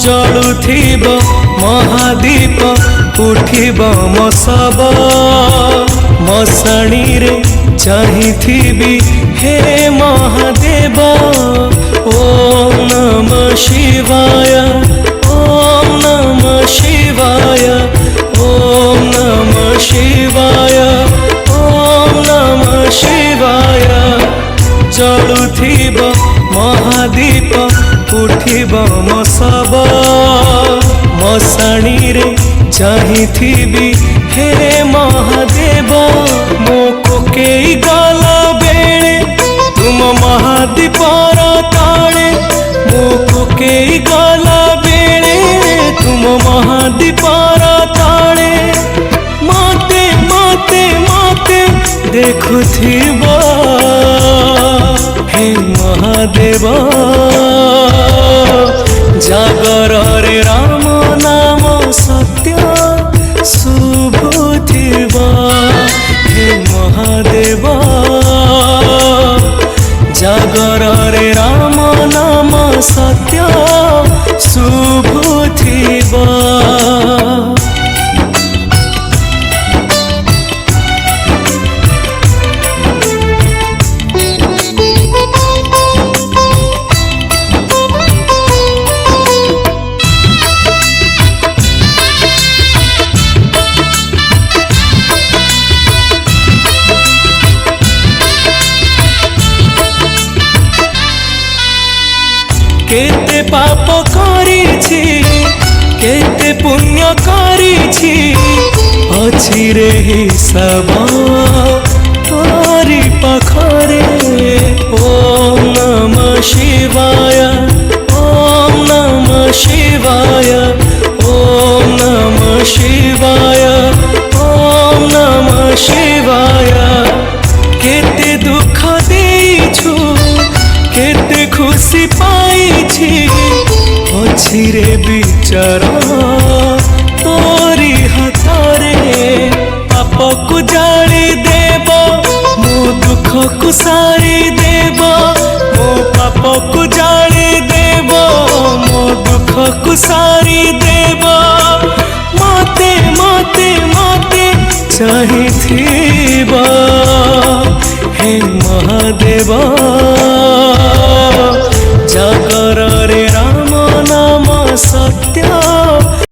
जलुथिब महादीप उठिब मो सब मशाणी रे चाहिथिबी हे महादेव। ओम नमः शिवाय ओम नमः शिवाय ओम नमः शिवाय ओम नमः शिवाय। जलुथिब महादीप उठिब मो सब मशाणी रे चाहिथिबी हे महादेव। मो कोकेई गला बेले तुम महादीपर ताले मो कोकेई गला बेले तुम महादीपर ताले मते मते मते देखुथिब हे महादेव। जागर रे राम नाम सत्य शुभुथिब हे महादेव। जागर रे राम नाम सत्य शुभुथिब। केते पाप करिछि केते पुण्य करिछि अछि रे हिसाब तोरी पाखरे। ओम नमः शिवाय ओम नमः शिवाय ओम नमः शिवाय ओम नमः शिवाय। केते दुख देइछु केते खुशी पाइछि अछि रे विचार तोरी हाथरे। पाप को जाली देव मो दुख को सारी देव मो पाप को जाली देव मो दुख को सारी देव। मते मते मते चाहिथिब हे महादेव।